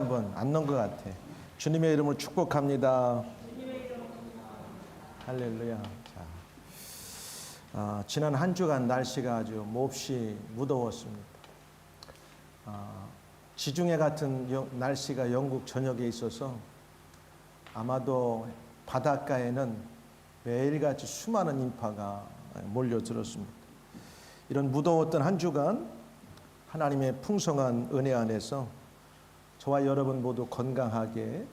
한번 안 넣은 것 같아. 주님의 이름으로 축복합니다. 할렐루야. 지난 한 주간 날씨가 아주 몹시 무더웠습니다. 지중해 같은 날씨가 영국 전역에 있어서 아마도 바닷가에는 매일같이 수많은 인파가 몰려들었습니다. 이런 무더웠던 한 주간 하나님의 풍성한 은혜 안에서 저와 여러분 모두 건강하게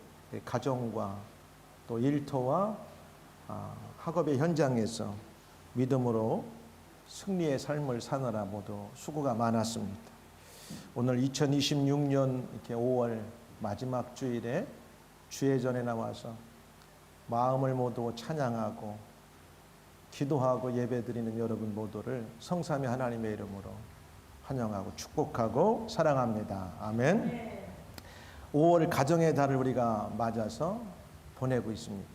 가정과 또 일터와 학업의 현장에서 믿음으로 승리의 삶을 사느라 모두 수고가 많았습니다. 오늘 2026년 이렇게 5월 마지막 주일에 주회전에 나와서 마음을 모두 찬양하고 기도하고 예배드리는 여러분 모두를 성삼위 하나님의 이름으로 환영하고 축복하고 사랑합니다. 아멘. 5월 가정의 달을 우리가 맞아서 보내고 있습니다.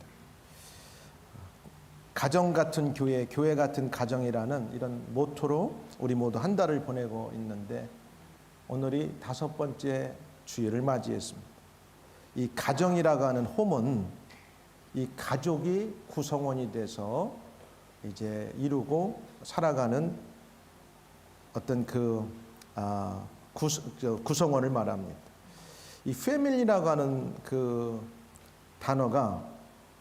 가정 같은 교회, 교회 같은 가정이라는 이런 모토로 우리 모두 한 달을 보내고 있는데 오늘이 5번째 주일을 맞이했습니다. 이 가정이라고 하는 홈은 이 가족이 구성원이 돼서 이제 이루고 살아가는 어떤 구성원을 말합니다. 이 패밀리라고 하는 그 단어가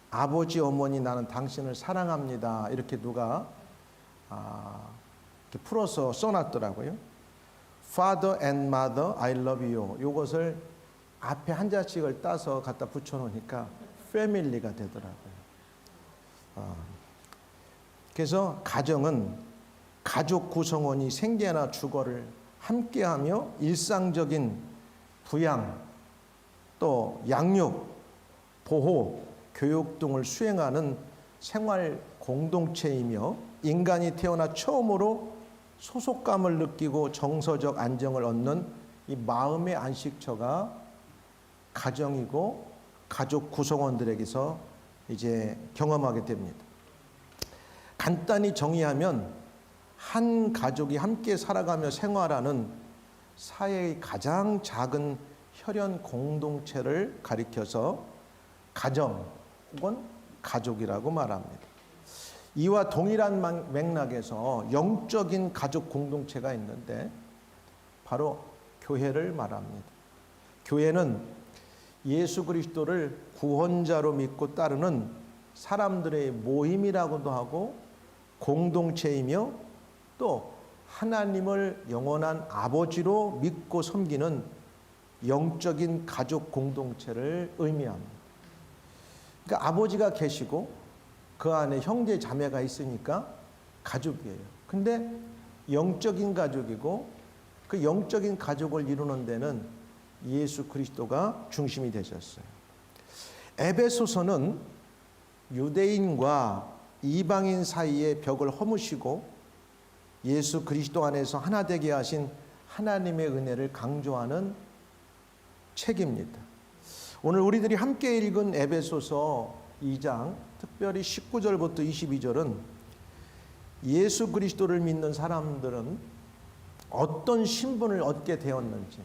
아버지, 어머니, 나는 당신을 사랑합니다. 이렇게 누가 이렇게 풀어서 써놨더라고요. Father and Mother, I love you. 이것을 앞에 한 자씩을 따서 갖다 붙여놓으니까 패밀리가 되더라고요. 그래서 가정은 가족 구성원이 생계나 주거를 함께하며 일상적인 부양, 또 양육, 보호, 교육 등을 수행하는 생활 공동체이며 인간이 태어나 처음으로 소속감을 느끼고 정서적 안정을 얻는 이 마음의 안식처가 가정이고 가족 구성원들에게서 이제 경험하게 됩니다. 간단히 정의하면 한 가족이 함께 살아가며 생활하는 사회의 가장 작은 혈연 공동체를 가리켜서 가정 혹은 가족이라고 말합니다. 이와 동일한 맥락에서 영적인 가족 공동체가 있는데 바로 교회를 말합니다. 교회는 예수 그리스도를 구원자로 믿고 따르는 사람들의 모임이라고도 하고 공동체이며 또 하나님을 영원한 아버지로 믿고 섬기는 영적인 가족 공동체를 의미합니다. 그러니까 아버지가 계시고 그 안에 형제 자매가 있으니까 가족이에요. 근데 영적인 가족이고 그 영적인 가족을 이루는 데는 예수 그리스도가 중심이 되셨어요. 에베소서는 유대인과 이방인 사이의 벽을 허무시고 예수 그리스도 안에서 하나 되게 하신 하나님의 은혜를 강조하는 책입니다. 오늘 우리들이 함께 읽은 에베소서 2장 특별히 19절부터 22절은 예수 그리스도를 믿는 사람들은 어떤 신분을 얻게 되었는지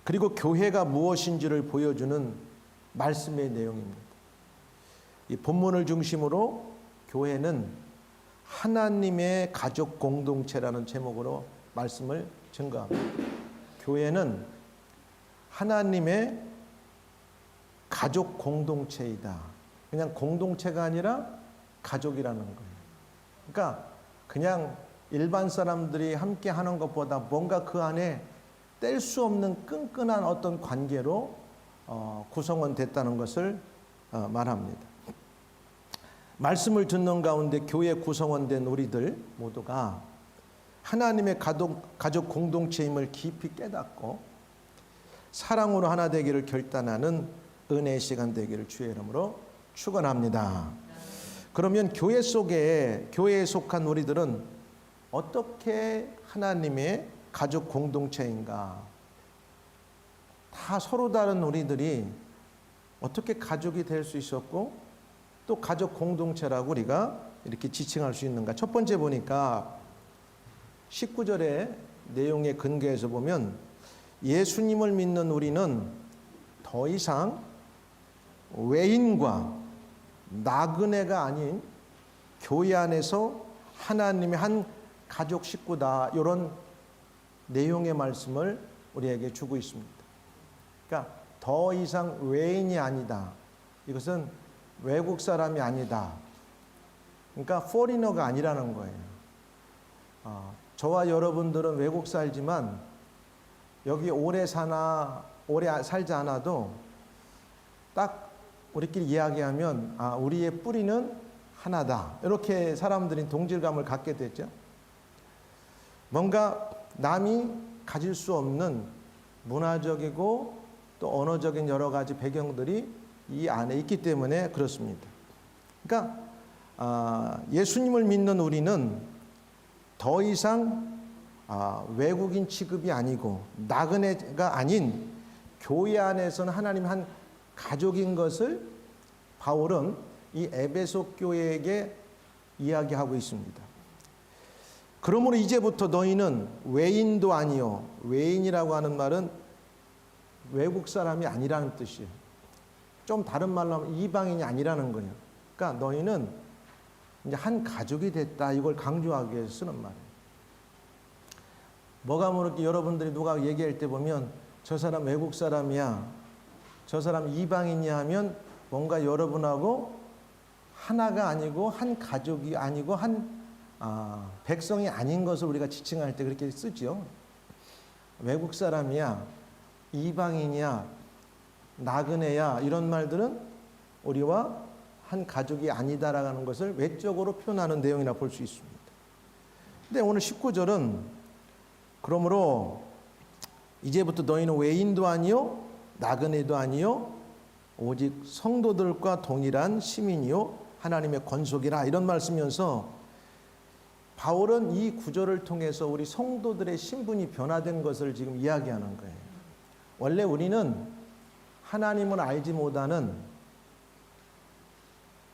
그리고 교회가 무엇인지를 보여주는 말씀의 내용입니다. 이 본문을 중심으로 교회는 하나님의 가족 공동체라는 제목으로 말씀을 증거합니다. 교회는 하나님의 가족 공동체이다. 그냥 공동체가 아니라 가족이라는 거예요. 그러니까 그냥 일반 사람들이 함께 하는 것보다 뭔가 그 안에 뗄 수 없는 끈끈한 어떤 관계로 구성원 됐다는 것을 말합니다. 말씀을 듣는 가운데 교회 구성원 된 우리들 모두가 하나님의 가족 공동체임을 깊이 깨닫고 사랑으로 하나 되기를 결단하는 은혜의 시간 되기를 주의 이름으로 축원합니다. 그러면 교회 속에 교회에 속한 우리들은 어떻게 하나님의 가족 공동체인가? 다 서로 다른 우리들이 어떻게 가족이 될 수 있었고 또 가족 공동체라고 우리가 이렇게 지칭할 수 있는가? 첫 번째 보니까 19절의 내용의 근거에서 보면 예수님을 믿는 우리는 더 이상 외인과 나그네가 아닌 교회 안에서 하나님의 한 가족 식구다, 이런 내용의 말씀을 우리에게 주고 있습니다. 그러니까 더 이상 외인이 아니다. 이것은 외국 사람이 아니다. 그러니까 포리너가 아니라는 거예요. 저와 여러분들은 외국 살지만 여기 오래 살지 않아도 딱 우리끼리 이야기하면 우리의 뿌리는 하나다. 이렇게 사람들이 동질감을 갖게 되죠. 뭔가 남이 가질 수 없는 문화적이고 또 언어적인 여러 가지 배경들이 이 안에 있기 때문에 그렇습니다. 그러니까 예수님을 믿는 우리는 더 이상 외국인 취급이 아니고 나그네가 아닌 교회 안에서는 하나님 한 가족인 것을 바울은 이 에베소 교회에게 이야기하고 있습니다. 그러므로 이제부터 너희는 외인도 아니요, 외인이라고 하는 말은 외국 사람이 아니라는 뜻이에요. 좀 다른 말로 하면 이방인이 아니라는 거예요. 그러니까 너희는 이제 한 가족이 됐다, 이걸 강조하기 위해서 쓰는 말이에요. 뭐가 모르게 여러분들이 누가 얘기할 때 보면 저 사람 외국 사람이야, 저 사람 이방인이야 하면 뭔가 여러분하고 하나가 아니고 한 가족이 아니고 한 백성이 아닌 것을 우리가 지칭할 때 그렇게 쓰죠. 외국 사람이야, 이방인이야, 나그네야, 이런 말들은 우리와 한 가족이 아니다라는 것을 외적으로 표현하는 내용이라 볼 수 있습니다. 근데 오늘 19절은 그러므로 이제부터 너희는 외인도 아니요 나그네도 아니요 오직 성도들과 동일한 시민이요 하나님의 권속이라, 이런 말씀이면서 바울은 이 구절을 통해서 우리 성도들의 신분이 변화된 것을 지금 이야기하는 거예요. 원래 우리는 하나님을 알지 못하는,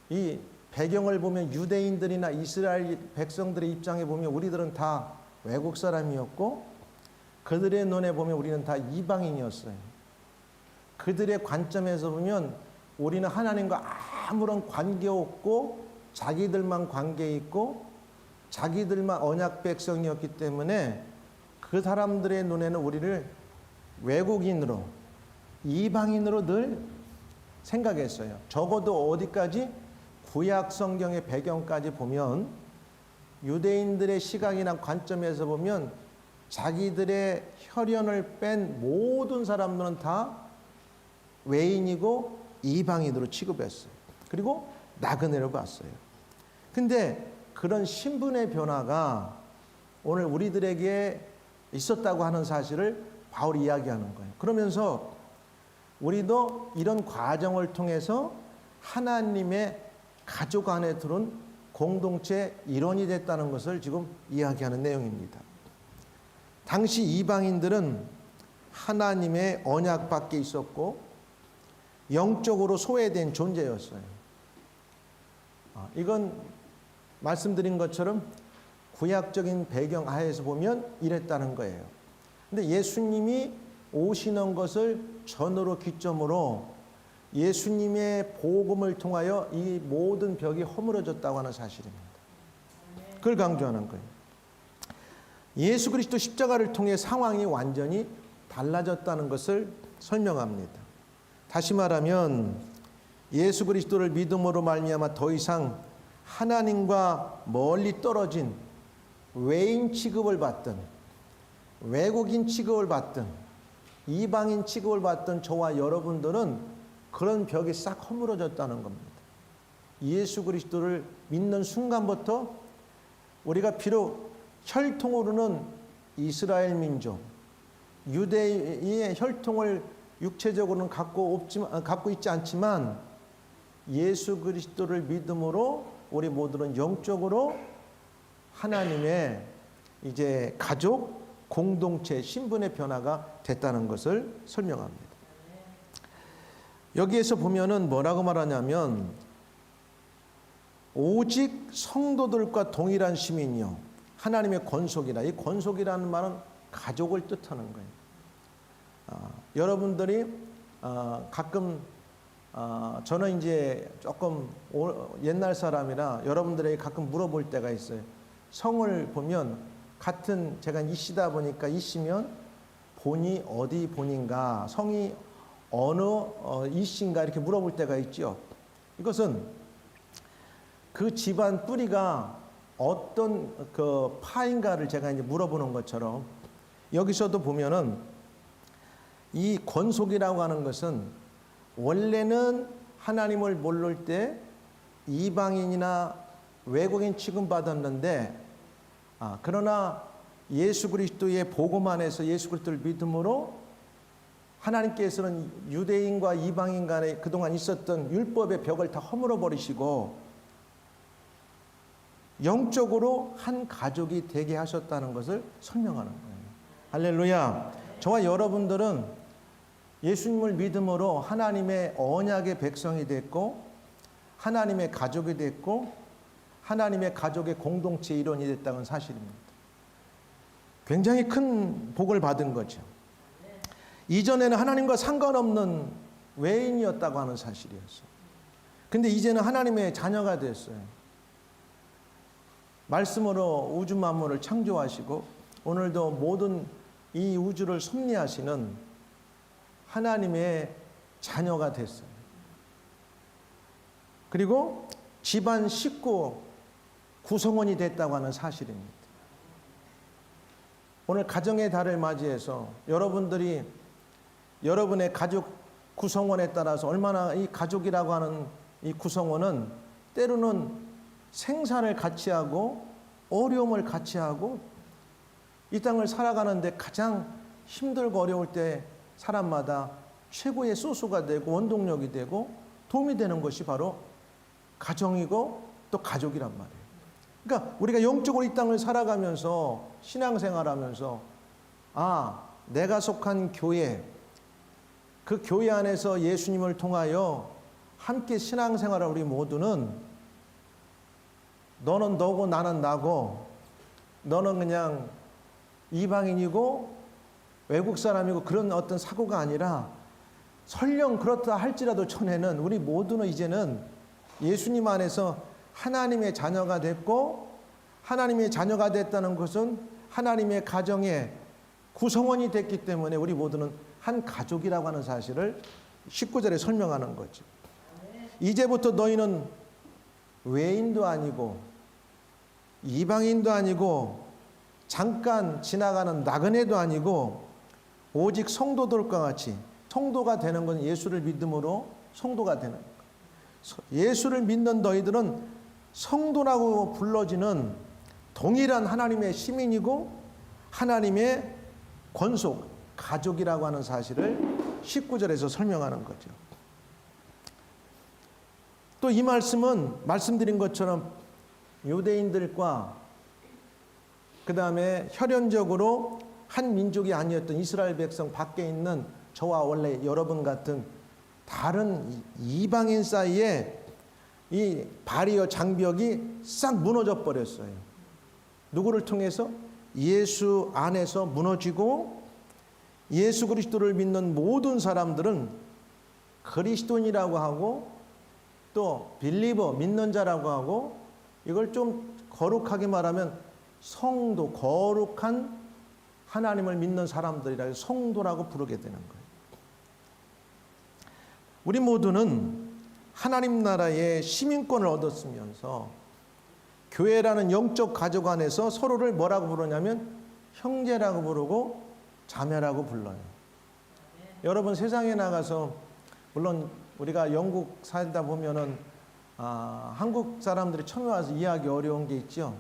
이 배경을 보면 유대인들이나 이스라엘 백성들의 입장에 보면 우리들은 다 외국 사람이었고 그들의 눈에 보면 우리는 다 이방인이었어요. 그들의 관점에서 보면 우리는 하나님과 아무런 관계 없고 자기들만 관계 있고 자기들만 언약 백성이었기 때문에 그 사람들의 눈에는 우리를 외국인으로, 이방인으로 늘 생각했어요. 적어도 어디까지? 구약 성경의 배경까지 보면 유대인들의 시각이나 관점에서 보면 자기들의 혈연을 뺀 모든 사람들은 다 외인이고 이방인으로 취급했어요. 그리고 나그네로 봤어요. 근데 그런 신분의 변화가 오늘 우리들에게 있었다고 하는 사실을 바울이 이야기하는 거예요. 그러면서 우리도 이런 과정을 통해서 하나님의 가족 안에 들은 공동체 일원이 됐다는 것을 지금 이야기하는 내용입니다. 당시 이방인들은 하나님의 언약 밖에 있었고 영적으로 소외된 존재였어요. 이건 말씀드린 것처럼 구약적인 배경 하에서 보면 이랬다는 거예요. 근데 예수님이 오시는 것을 전으로 기점으로 예수님의 복음을 통하여 이 모든 벽이 허물어졌다고 하는 사실입니다. 그걸 강조하는 거예요. 예수 그리스도 십자가를 통해 상황이 완전히 달라졌다는 것을 설명합니다. 다시 말하면 예수 그리스도를 믿음으로 말미암아 더 이상 하나님과 멀리 떨어진 외인 취급을 받든 외국인 취급을 받든 이방인 취급을 받든 저와 여러분들은 그런 벽이 싹 허물어졌다는 겁니다. 예수 그리스도를 믿는 순간부터 우리가 비록 혈통으로는 이스라엘 민족, 유대의 혈통을 육체적으로는 갖고 있지 않지만 예수 그리스도를 믿음으로 우리 모두는 영적으로 하나님의 이제 가족, 공동체, 신분의 변화가 됐다는 것을 설명합니다. 여기에서 보면은 뭐라고 말하냐면 오직 성도들과 동일한 시민이요 하나님의 권속이라. 이 권속이라는 말은 가족을 뜻하는 거예요. 여러분들이 가끔 저는 이제 조금 옛날 사람이라 여러분들에게 가끔 물어볼 때가 있어요. 성을 보면 같은 제가 이씨다 보니까 이씨면 본이 어디 본인가, 성이 어느 이씨인가 이렇게 물어볼 때가 있죠. 이것은 그 집안 뿌리가 어떤 그 파인가를 제가 이제 물어보는 것처럼 여기서도 보면은 이 권속이라고 하는 것은 원래는 하나님을 모를 때 이방인이나 외국인 취급받았는데 그러나 예수 그리스도의 복음 안에서 예수 그리스도를 믿음으로 하나님께서는 유대인과 이방인 간에 그동안 있었던 율법의 벽을 다 허물어 버리시고 영적으로 한 가족이 되게 하셨다는 것을 설명하는 거예요. 할렐루야. 저와 여러분들은 예수님을 믿음으로 하나님의 언약의 백성이 됐고 하나님의 가족이 됐고 하나님의 가족의 공동체 일원이 됐다는 사실입니다. 굉장히 큰 복을 받은 거죠. 이전에는 하나님과 상관없는 외인이었다고 하는 사실이었어요. 근데 이제는 하나님의 자녀가 됐어요. 말씀으로 우주 만물을 창조하시고 오늘도 모든 이 우주를 섭리하시는 하나님의 자녀가 됐어요. 그리고 집안 식구 구성원이 됐다고 하는 사실입니다. 오늘 가정의 달을 맞이해서 여러분들이 여러분의 가족 구성원에 따라서 얼마나 이 가족이라고 하는 이 구성원은 때로는 생사를 같이 하고 어려움을 같이 하고 이 땅을 살아가는데 가장 힘들고 어려울 때 사람마다 최고의 소스가 되고 원동력이 되고 도움이 되는 것이 바로 가정이고 또 가족이란 말이에요. 그러니까 우리가 영적으로 이 땅을 살아가면서 신앙생활하면서 내가 속한 교회, 그 교회 안에서 예수님을 통하여 함께 신앙생활을 우리 모두는 너는 너고 나는 나고 너는 그냥 이방인이고 외국 사람이고 그런 어떤 사고가 아니라 설령 그렇다 할지라도 전에는 우리 모두는 이제는 예수님 안에서 하나님의 자녀가 됐고 하나님의 자녀가 됐다는 것은 하나님의 가정의 구성원이 됐기 때문에 우리 모두는 한 가족이라고 하는 사실을 19절에 설명하는 거죠. 이제부터 너희는 외인도 아니고 이방인도 아니고 잠깐 지나가는 나그네도 아니고 오직 성도들과 같이, 성도가 되는 건 예수를 믿음으로 성도가 되는 거예요. 예수를 믿는 너희들은 성도라고 불러지는 동일한 하나님의 시민이고 하나님의 권속, 가족이라고 하는 사실을 19절에서 설명하는 거죠. 또 이 말씀은 말씀드린 것처럼 유대인들과 그 다음에 혈연적으로 한 민족이 아니었던 이스라엘 백성 밖에 있는 저와 원래 여러분 같은 다른 이방인 사이에 이 바리어 장벽이 싹 무너져 버렸어요. 누구를 통해서? 예수 안에서 무너지고 예수 그리스도를 믿는 모든 사람들은 그리스도인이라고 하고 또 빌리버, 믿는 자라고 하고 이걸 좀 거룩하게 말하면 성도, 거룩한 하나님을 믿는 사람들이라 해서 성도라고 부르게 되는 거예요. 우리 모두는 하나님 나라의 시민권을 얻었으면서 교회라는 영적 가족 안에서 서로를 뭐라고 부르냐면 형제라고 부르고 자매라고 불러요. 여러분 세상에 나가서 물론 우리가 영국 살다 보면은 한국 사람들이 처음에 와서 이해하기 어려운 게 있죠.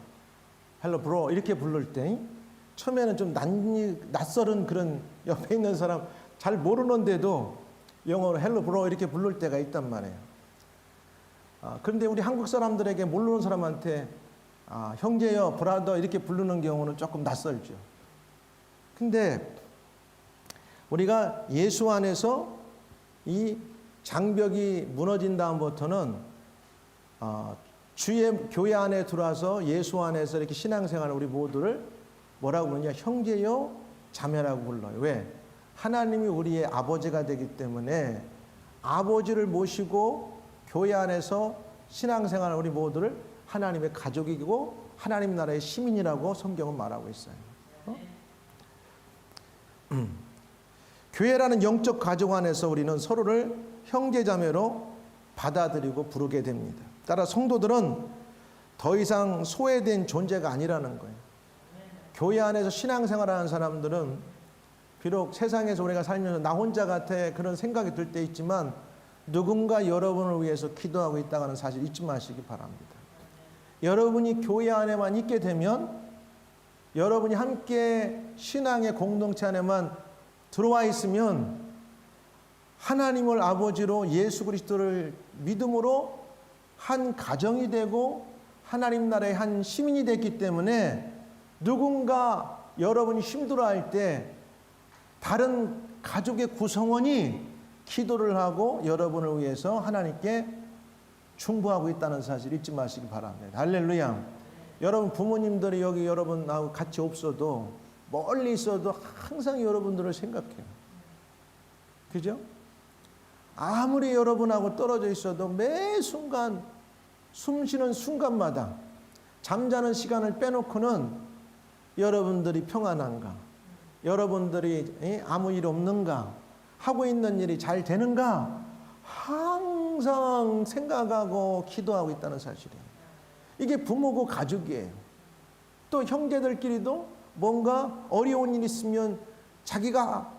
헬로 브로 이렇게 부를 때 처음에는 좀 낯설은 그런 옆에 있는 사람 잘 모르는데도 영어로 헬로 브로 이렇게 부를 때가 있단 말이에요. 그런데 우리 한국 사람들에게 모르는 사람한테 형제여 브라더 이렇게 부르는 경우는 조금 낯설죠. 근데 우리가 예수 안에서 이 장벽이 무너진 다음부터는 주의 교회 안에 들어와서 예수 안에서 이렇게 신앙생활을 우리 모두를 뭐라고 그러냐? 형제요 자매라고 불러요. 왜? 하나님이 우리의 아버지가 되기 때문에 아버지를 모시고 교회 안에서 신앙생활 우리 모두를 하나님의 가족이고 하나님 나라의 시민이라고 성경은 말하고 있어요. 교회라는 영적 가족 안에서 우리는 서로를 형제자매로 받아들이고 부르게 됩니다. 따라 성도들은 더 이상 소외된 존재가 아니라는 거예요. 교회 안에서 신앙생활하는 사람들은 비록 세상에서 우리가 살면서 나 혼자 같아 그런 생각이 들 때 있지만 누군가 여러분을 위해서 기도하고 있다는 사실 잊지 마시기 바랍니다. 여러분이 교회 안에만 있게 되면, 여러분이 함께 신앙의 공동체 안에만 들어와 있으면 하나님을 아버지로 예수 그리스도를 믿음으로 한 가정이 되고 하나님 나라의 한 시민이 됐기 때문에 누군가 여러분이 힘들어할 때 다른 가족의 구성원이 기도를 하고 여러분을 위해서 하나님께 충고하고 있다는 사실 잊지 마시기 바랍니다. 할렐루야. 여러분 부모님들이 여기 여러분하고 같이 없어도 멀리 있어도 항상 여러분들을 생각해요. 그죠? 아무리 여러분하고 떨어져 있어도 매 순간 숨 쉬는 순간마다 잠자는 시간을 빼놓고는 여러분들이 평안한가? 여러분들이 아무 일 없는가? 하고 있는 일이 잘 되는가? 항상 생각하고 기도하고 있다는 사실이에요. 이게 부모고 가족이에요. 또 형제들끼리도 뭔가 어려운 일 있으면 자기가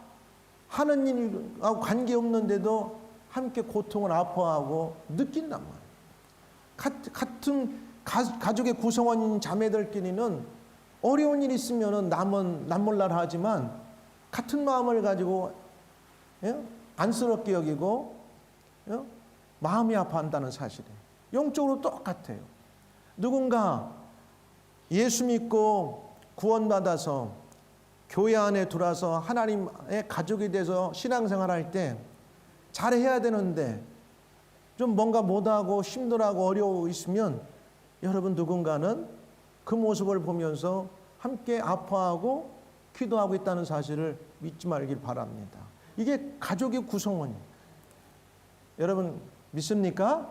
하는 일하고 관계없는데도 함께 고통을 아파하고 느낀단 말이에요. 같은 가족의 구성원인 자매들끼리는 어려운 일 있으면 남몰라라 하지만 같은 마음을 가지고 안쓰럽게 여기고 마음이 아파한다는 사실이에요. 영적으로 똑같아요. 누군가 예수 믿고 구원받아서 교회 안에 들어와서 하나님의 가족이 돼서 신앙생활할 때 잘해야 되는데 좀 뭔가 못하고 힘들어하고 어려워 있으면 여러분 누군가는 그 모습을 보면서 함께 아파하고 기도하고 있다는 사실을 믿지 말길 바랍니다. 이게 가족의 구성원이에요. 여러분 믿습니까?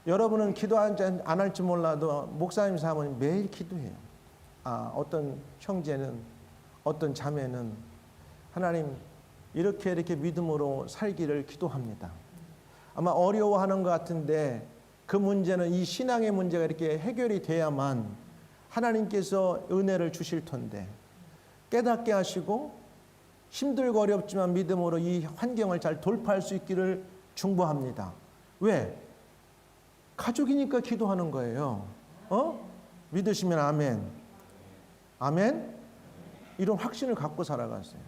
여러분은 기도 안 할지 몰라도 목사님 사모님 매일 기도해요. 어떤 형제는 어떤 자매는 하나님 이렇게 믿음으로 살기를 기도합니다. 아마 어려워하는 것 같은데 그 문제는 이 신앙의 문제가 이렇게 해결이 돼야만 하나님께서 은혜를 주실 텐데 깨닫게 하시고 힘들고 어렵지만 믿음으로 이 환경을 잘 돌파할 수 있기를 중보합니다. 왜? 가족이니까 기도하는 거예요. 믿으시면 아멘. 아멘? 이런 확신을 갖고 살아가세요.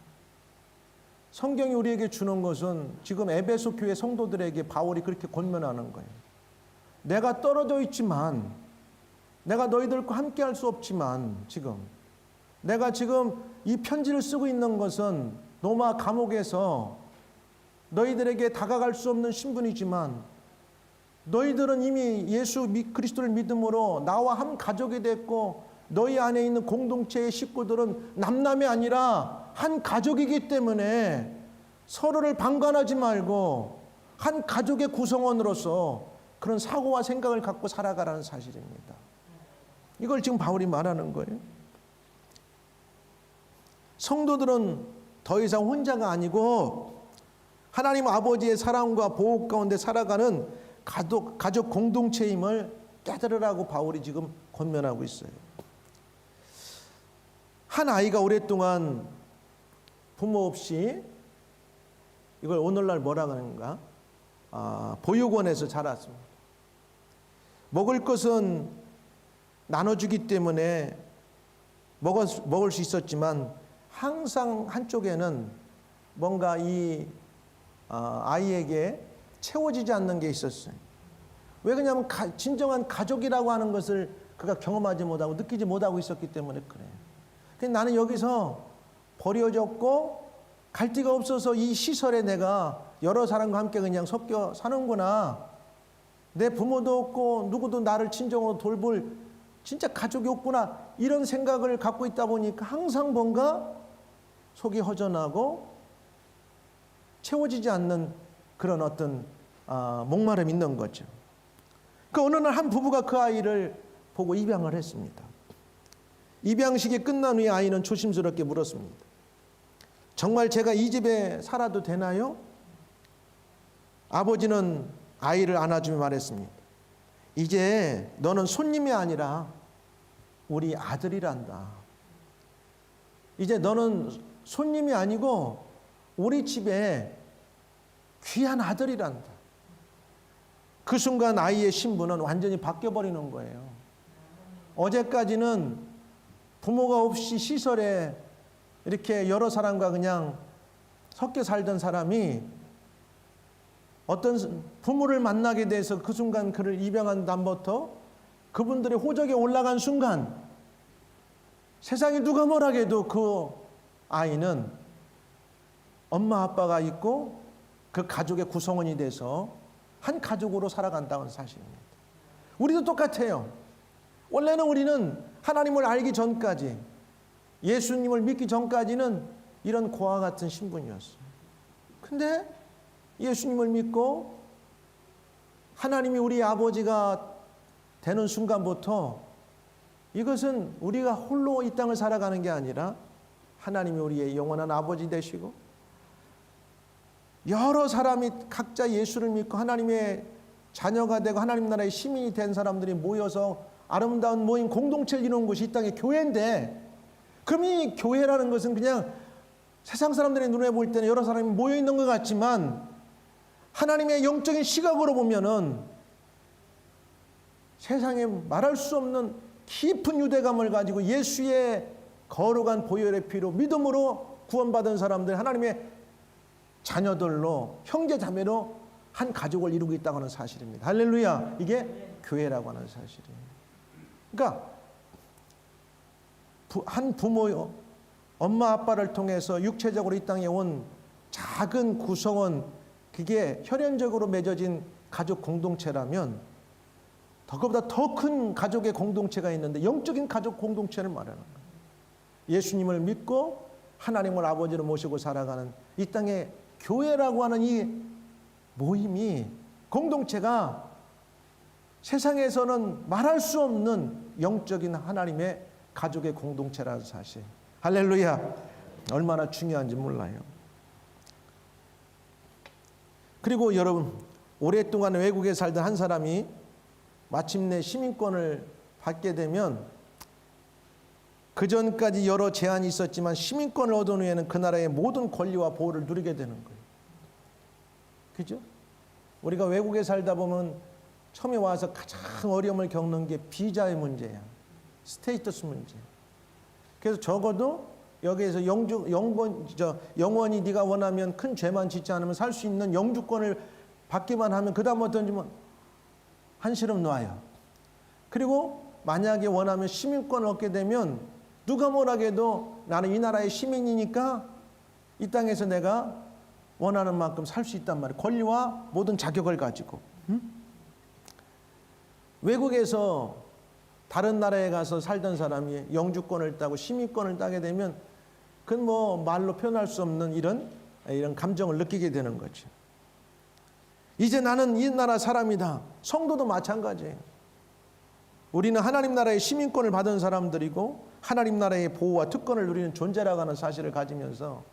성경이 우리에게 주는 것은 지금 에베소 교회 성도들에게 바울이 그렇게 권면하는 거예요. 내가 떨어져 있지만, 내가 너희들과 함께 할 수 없지만 내가 지금 이 편지를 쓰고 있는 것은 로마 감옥에서 너희들에게 다가갈 수 없는 신분이지만 너희들은 이미 예수 그리스도를 믿음으로 나와 한 가족이 됐고 너희 안에 있는 공동체의 식구들은 남남이 아니라 한 가족이기 때문에 서로를 방관하지 말고 한 가족의 구성원으로서 그런 사고와 생각을 갖고 살아가라는 사실입니다. 이걸 지금 바울이 말하는 거예요. 성도들은 더 이상 혼자가 아니고 하나님 아버지의 사랑과 보호 가운데 살아가는 가족 공동체임을 깨달으라고 바울이 지금 권면하고 있어요. 한 아이가 오랫동안 부모 없이, 이걸 오늘날 뭐라 하는가? 보육원에서 자랐습니다. 먹을 것은 나눠주기 때문에 먹을 수 있었지만 항상 한쪽에는 뭔가 이 아이에게 채워지지 않는 게 있었어요. 왜 그러냐면 진정한 가족이라고 하는 것을 그가 경험하지 못하고 느끼지 못하고 있었기 때문에 그래요. 근데 나는 여기서 버려졌고 갈 데가 없어서 이 시설에 내가 여러 사람과 함께 그냥 섞여 사는구나. 내 부모도 없고 누구도 나를 친정으로 돌볼 진짜 가족이 없구나. 이런 생각을 갖고 있다 보니까 항상 뭔가 속이 허전하고 채워지지 않는 그런 어떤 목마름이 있는 거죠. 그 어느 날 한 부부가 그 아이를 보고 입양을 했습니다. 입양식이 끝난 후에 아이는 조심스럽게 물었습니다. 정말 제가 이 집에 살아도 되나요? 아버지는 아이를 안아주며 말했습니다. 이제 너는 손님이 아니라 우리 아들이란다. 이제 너는 손님이 아니고 우리 집에 귀한 아들이란다. 그 순간 아이의 신분은 완전히 바뀌어버리는 거예요. 어제까지는 부모가 없이 시설에 이렇게 여러 사람과 그냥 섞여 살던 사람이 어떤 부모를 만나게 돼서 그 순간 그를 입양한 다음부터 그분들의 호적에 올라간 순간 세상에 누가 뭐라 해도 그 아이는 엄마 아빠가 있고 그 가족의 구성원이 돼서 한 가족으로 살아간다는 사실입니다. 우리도 똑같아요. 원래는 우리는 하나님을 알기 전까지, 예수님을 믿기 전까지는 이런 고아 같은 신분이었어요. 근데 예수님을 믿고 하나님이 우리 아버지가 되는 순간부터 이것은 우리가 홀로 이 땅을 살아가는 게 아니라 하나님이 우리의 영원한 아버지 되시고 여러 사람이 각자 예수를 믿고 하나님의 자녀가 되고 하나님 나라의 시민이 된 사람들이 모여서 아름다운 모임 공동체를 이루는 곳이 이 땅의 교회인데, 그럼 이 교회라는 것은 그냥 세상 사람들의 눈에 볼 때는 여러 사람이 모여 있는 것 같지만 하나님의 영적인 시각으로 보면은 세상에 말할 수 없는 깊은 유대감을 가지고 예수의 거룩한 보혈의 피로 믿음으로 구원받은 사람들, 하나님의 자녀들로 형제 자매로 한 가족을 이루고 있다고 하는 사실입니다. 할렐루야. 이게 교회라고 하는 사실이에요. 그러니까 한 부모, 엄마 아빠를 통해서 육체적으로 이 땅에 온 작은 구성원, 그게 혈연적으로 맺어진 가족 공동체라면 그보다 더 큰 가족의 공동체가 있는데 영적인 가족 공동체를 말하는 거예요. 예수님을 믿고 하나님을 아버지로 모시고 살아가는 이 땅의 교회라고 하는 이 모임이, 공동체가 세상에서는 말할 수 없는 영적인 하나님의 가족의 공동체라는 사실. 할렐루야. 얼마나 중요한지 몰라요. 그리고 여러분, 오랫동안 외국에 살던 한 사람이 마침내 시민권을 받게 되면 그 전까지 여러 제한이 있었지만 시민권을 얻은 후에는 그 나라의 모든 권리와 보호를 누리게 되는 거예요. 그죠? 우리가 외국에 살다 보면 처음에 와서 가장 어려움을 겪는 게 비자의 문제야. 스테이터스 문제. 그래서 적어도 여기에서 영원히 네가 원하면 큰 죄만 짓지 않으면 살 수 있는 영주권을 받기만 하면 그 다음부터는 한시름 놔요. 그리고 만약에 원하면 시민권을 얻게 되면 누가 뭐라 해도 나는 이 나라의 시민이니까 이 땅에서 내가 원하는 만큼 살 수 있단 말이에요. 권리와 모든 자격을 가지고. 외국에서 다른 나라에 가서 살던 사람이 영주권을 따고 시민권을 따게 되면 그건 뭐 말로 표현할 수 없는 이런 감정을 느끼게 되는 거죠. 이제 나는 이 나라 사람이다. 성도도 마찬가지예요. 우리는 하나님 나라의 시민권을 받은 사람들이고 하나님 나라의 보호와 특권을 누리는 존재라고 하는 사실을 가지면서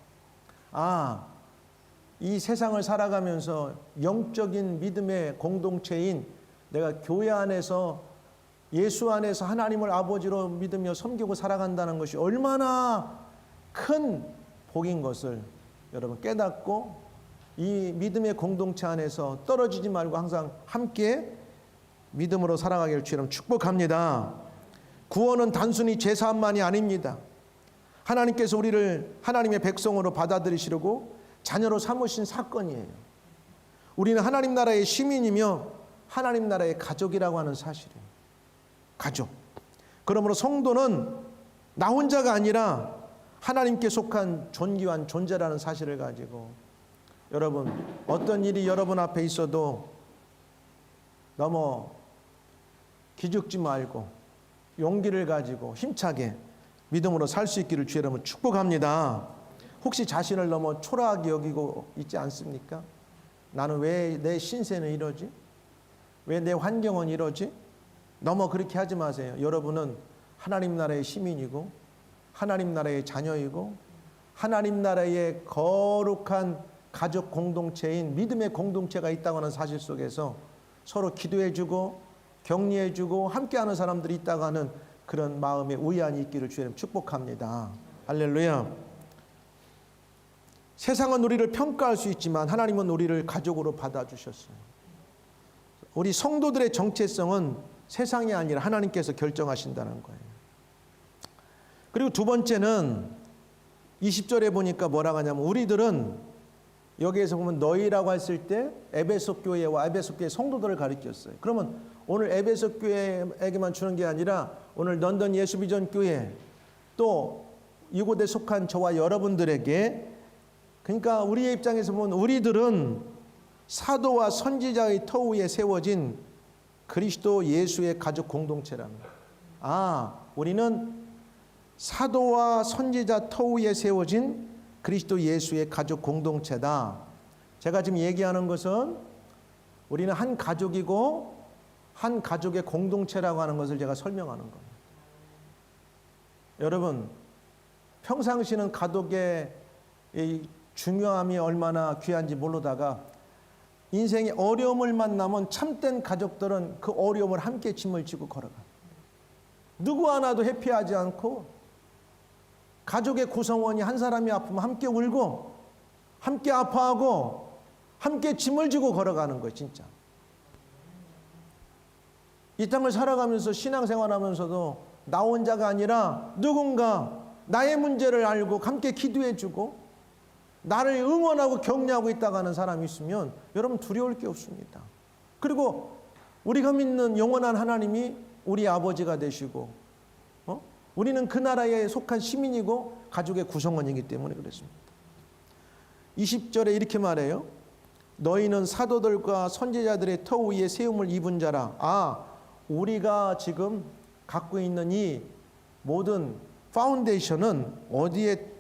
이 세상을 살아가면서 영적인 믿음의 공동체인 내가 교회 안에서 예수 안에서 하나님을 아버지로 믿으며 섬기고 살아간다는 것이 얼마나 큰 복인 것을 여러분 깨닫고 이 믿음의 공동체 안에서 떨어지지 말고 항상 함께 믿음으로 살아가기를 주님 축복합니다. 구원은 단순히 제사함만이 아닙니다. 하나님께서 우리를 하나님의 백성으로 받아들이시려고 자녀로 삼으신 사건이에요. 우리는 하나님 나라의 시민이며 하나님 나라의 가족이라고 하는 사실이에요. 가족. 그러므로 성도는 나 혼자가 아니라 하나님께 속한 존귀한 존재라는 사실을 가지고 여러분 어떤 일이 여러분 앞에 있어도 너무 기죽지 말고 용기를 가지고 힘차게 믿음으로 살 수 있기를 주 여러분 축복합니다. 혹시 자신을 너무 초라하게 여기고 있지 않습니까? 나는 왜 내 신세는 이러지? 왜 내 환경은 이러지? 너무 그렇게 하지 마세요. 여러분은 하나님 나라의 시민이고 하나님 나라의 자녀이고 하나님 나라의 거룩한 가족 공동체인 믿음의 공동체가 있다고 하는 사실 속에서 서로 기도해주고 격려해주고 함께하는 사람들이 있다고 하는 그런 마음의 우연이 있기를 주님 축복합니다. 할렐루야. 세상은 우리를 평가할 수 있지만 하나님은 우리를 가족으로 받아주셨어요. 우리 성도들의 정체성은 세상이 아니라 하나님께서 결정하신다는 거예요. 그리고 두 번째는 20절에 보니까 뭐라고 하냐면 우리들은 여기에서 보면 너희라고 했을 때 에베소 교회와 에베소 교회 성도들을 가리켰어요. 그러면 오늘 에베소 교회에게만 주는 게 아니라 오늘 런던 예수비전 교회 또 이곳에 속한 저와 여러분들에게, 그러니까 우리의 입장에서 보면 우리들은 사도와 선지자의 터 위에 세워진 그리스도 예수의 가족 공동체라는 거예요. 우리는 사도와 선지자 터 위에 세워진 그리스도 예수의 가족 공동체다. 제가 지금 얘기하는 것은 우리는 한 가족이고 한 가족의 공동체라고 하는 것을 제가 설명하는 겁니다. 여러분, 평상시는 가족의 이 중요함이 얼마나 귀한지 모르다가 인생의 어려움을 만나면 참된 가족들은 그 어려움을 함께 짐을 지고 걸어가. 누구 하나도 회피하지 않고 가족의 구성원이 한 사람이 아프면 함께 울고 함께 아파하고 함께 짐을 지고 걸어가는 거예요. 진짜. 이 땅을 살아가면서 신앙생활하면서도 나 혼자가 아니라 누군가 나의 문제를 알고 함께 기도해주고 나를 응원하고 격려하고 있다고 하는 사람이 있으면 여러분 두려울 게 없습니다. 그리고 우리가 믿는 영원한 하나님이 우리 아버지가 되시고 우리는 그 나라에 속한 시민이고 가족의 구성원이기 때문에 그렇습니다. 20절에 이렇게 말해요. 너희는 사도들과 선지자들의 터 위에 세움을 입은 자라. 우리가 지금 갖고 있는 이 모든 파운데이션은 어디에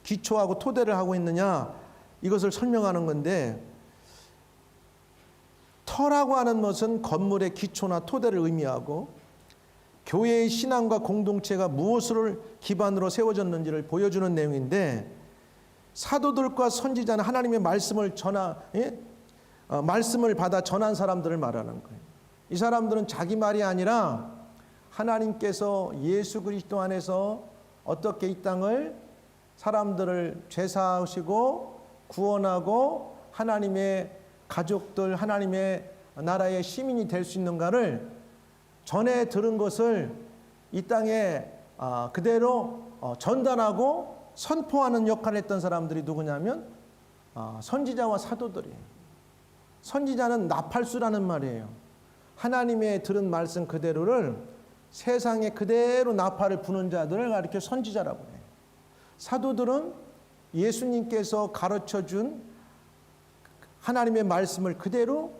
기초하고 토대를 하고 있느냐, 이것을 설명하는 건데, 터라고 하는 것은 건물의 기초나 토대를 의미하고 교회의 신앙과 공동체가 무엇을 기반으로 세워졌는지를 보여주는 내용인데, 사도들과 선지자는 하나님의 말씀을 말씀을 받아 전한 사람들을 말하는 거예요. 이 사람들은 자기 말이 아니라 하나님께서 예수 그리스도 안에서 어떻게 이 땅을 사람들을 죄사하시고 구원하고 하나님의 가족들, 하나님의 나라의 시민이 될 수 있는가를 전에 들은 것을 이 땅에 그대로 전달하고 선포하는 역할을 했던 사람들이 누구냐면 선지자와 사도들이에요. 선지자는 나팔수라는 말이에요. 하나님의 들은 말씀 그대로를 세상에 그대로 나팔을 부는 자들을 가리켜 선지자라고 해요. 사도들은 예수님께서 가르쳐준 하나님의 말씀을 그대로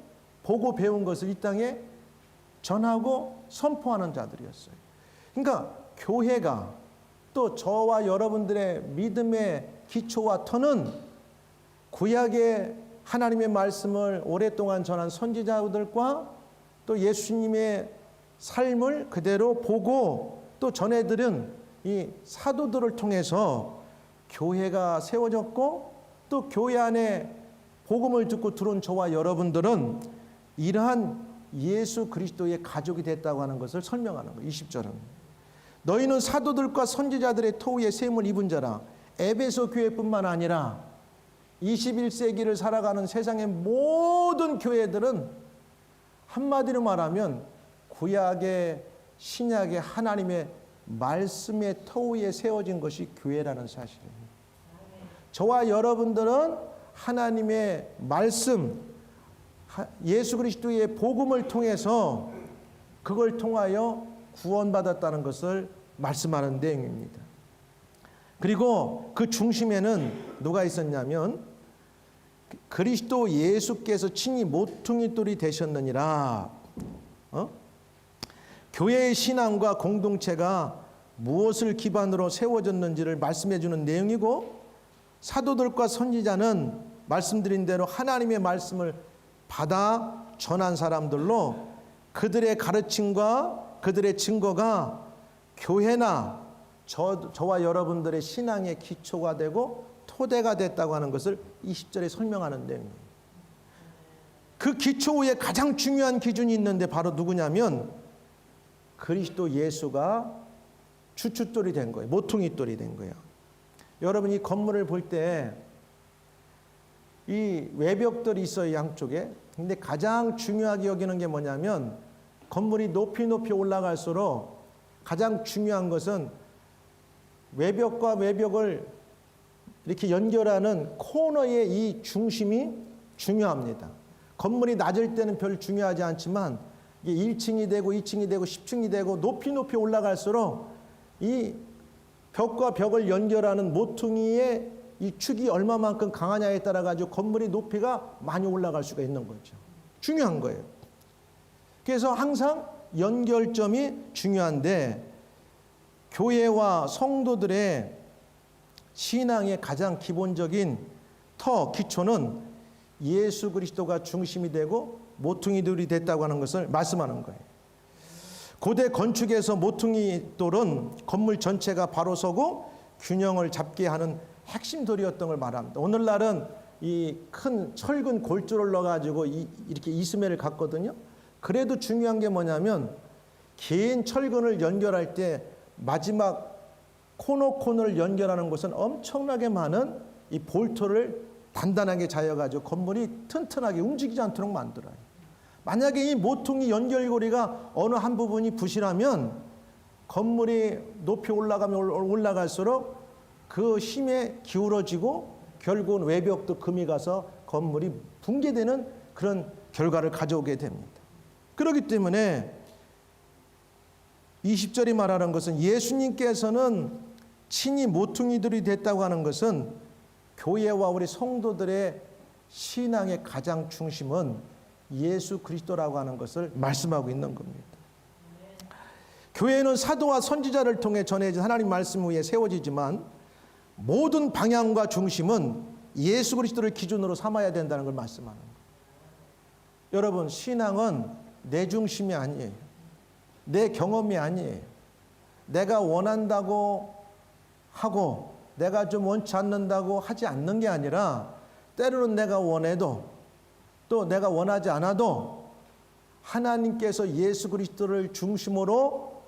보고 배운 것을 이 땅에 전하고 선포하는 자들이었어요. 그러니까 교회가 또 저와 여러분들의 믿음의 기초와 터는 구약의 하나님의 말씀을 오랫동안 전한 선지자들과 또 예수님의 삶을 그대로 보고 또 전해들은 이 사도들을 통해서 교회가 세워졌고, 또 교회 안에 복음을 듣고 들어온 저와 여러분들은 이러한 예수 그리스도의 가족이 됐다고 하는 것을 설명하는 거예요. 20절은 너희는 사도들과 선지자들의 터 위에 세움을 입은 자라. 에베소 교회뿐만 아니라 21세기를 살아가는 세상의 모든 교회들은 한마디로 말하면 구약의 신약의 하나님의 말씀의 터 위에 세워진 것이 교회라는 사실입니다. 저와 여러분들은 하나님의 말씀, 예수 그리스도의 복음을 통해서 그걸 통하여 구원받았다는 것을 말씀하는 내용입니다. 그리고 그 중심에는 누가 있었냐면 그리스도 예수께서 친히 모퉁이 돌이 되셨느니라. 교회의 신앙과 공동체가 무엇을 기반으로 세워졌는지를 말씀해 주는 내용이고, 사도들과 선지자는 말씀드린 대로 하나님의 말씀을 받아 전한 사람들로 그들의 가르침과 그들의 증거가 교회나 저와 여러분들의 신앙의 기초가 되고 토대가 됐다고 하는 것을 20절에 설명하는 내용입니다. 그 기초 위에 가장 중요한 기준이 있는데 바로 누구냐면 그리스도 예수가 주춧돌이 된 거예요. 모퉁이돌이 된 거예요. 여러분 이 건물을 볼 때 이 외벽들이 있어요, 양쪽에. 근데 가장 중요하게 여기는 게 뭐냐면 건물이 높이 올라갈수록 가장 중요한 것은 외벽과 외벽을 이렇게 연결하는 코너의 이 중심이 중요합니다. 건물이 낮을 때는 별 중요하지 않지만 이게 1층이 되고 2층이 되고 10층이 되고 높이 올라갈수록 이 벽과 벽을 연결하는 모퉁이의 이 축이 얼마만큼 강하냐에 따라 가지고 건물의 높이가 많이 올라갈 수가 있는 거죠. 중요한 거예요. 그래서 항상 연결점이 중요한데 교회와 성도들의 신앙의 가장 기본적인 기초는 예수 그리스도가 중심이 되고 모퉁이돌이 됐다고 하는 것을 말씀하는 거예요. 고대 건축에서 모퉁이돌은 건물 전체가 바로 서고 균형을 잡게 하는 핵심 돌이었던 걸 말합니다. 오늘날은 이 큰 철근 골조를 넣어가지고 이렇게 이스매를 갖거든요. 그래도 중요한 게 뭐냐면 긴 철근을 연결할 때 마지막 코너를 연결하는 것은 엄청나게 많은 이 볼트를 단단하게 자여가지고 건물이 튼튼하게 움직이지 않도록 만들어요. 만약에 이 모퉁이 연결고리가 어느 한 부분이 부실하면 건물이 높이 올라갈수록 그 힘에 기울어지고 결국은 외벽도 금이 가서 건물이 붕괴되는 그런 결과를 가져오게 됩니다. 그렇기 때문에 20절이 말하는 것은 예수님께서는 친히 모퉁이들이 됐다고 하는 것은 교회와 우리 성도들의 신앙의 가장 중심은 예수 그리스도라고 하는 것을 말씀하고 있는 겁니다. 교회는 사도와 선지자를 통해 전해진 하나님 말씀 위에 세워지지만 모든 방향과 중심은 예수 그리스도를 기준으로 삼아야 된다는 걸 말씀하는 거예요. 여러분 신앙은 내 중심이 아니에요. 내 경험이 아니에요. 내가 원한다고 하고 내가 좀 원치 않는다고 하지 않는 게 아니라 때로는 내가 원해도 또 내가 원하지 않아도 하나님께서 예수 그리스도를 중심으로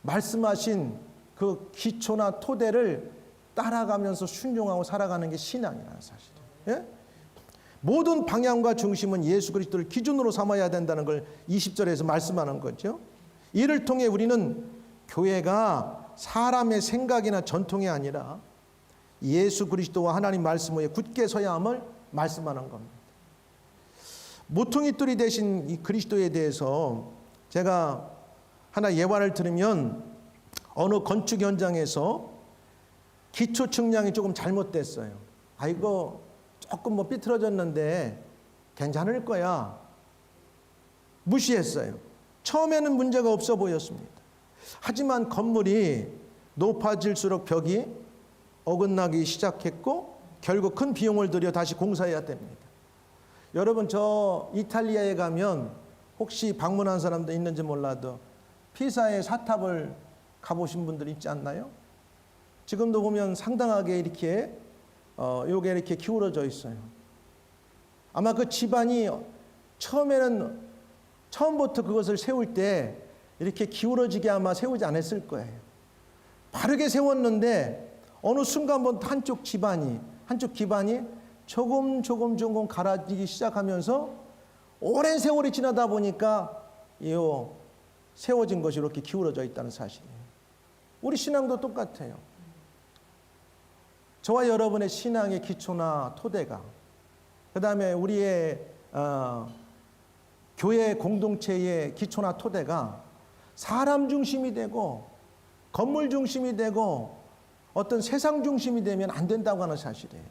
말씀하신 그 기초나 토대를 따라가면서 순종하고 살아가는 게 신앙이라는 사실이에요. 예? 모든 방향과 중심은 예수 그리스도를 기준으로 삼아야 된다는 걸 20절에서 말씀하는 거죠. 이를 통해 우리는 교회가 사람의 생각이나 전통이 아니라 예수 그리스도와 하나님 말씀 위에 굳게 서야 함을 말씀하는 겁니다. 모퉁이돌이 되신 이 그리스도에 대해서 제가 하나 예화를 들으면 어느 건축 현장에서 기초 측량이 조금 잘못됐어요. 이거 조금 삐뚤어졌는데 괜찮을 거야. 무시했어요. 처음에는 문제가 없어 보였습니다. 하지만 건물이 높아질수록 벽이 어긋나기 시작했고 결국 큰 비용을 들여 다시 공사해야 됩니다. 여러분 저 이탈리아에 가면 혹시 방문한 사람도 있는지 몰라도 피사의 사탑을 가보신 분들 있지 않나요? 지금도 보면 상당하게 이렇게 요게 이렇게 기울어져 있어요. 아마 그 집안이 처음부터 그것을 세울 때 이렇게 기울어지게 아마 세우지 않았을 거예요. 바르게 세웠는데 어느 순간부터 한쪽 기반이 조금 갈아지기 시작하면서 오랜 세월이 지나다 보니까 이 세워진 것이 이렇게 기울어져 있다는 사실이에요. 우리 신앙도 똑같아요. 저와 여러분의 신앙의 기초나 토대가 그 다음에 우리의 교회 공동체의 기초나 토대가 사람 중심이 되고 건물 중심이 되고 어떤 세상 중심이 되면 안 된다고 하는 사실이에요.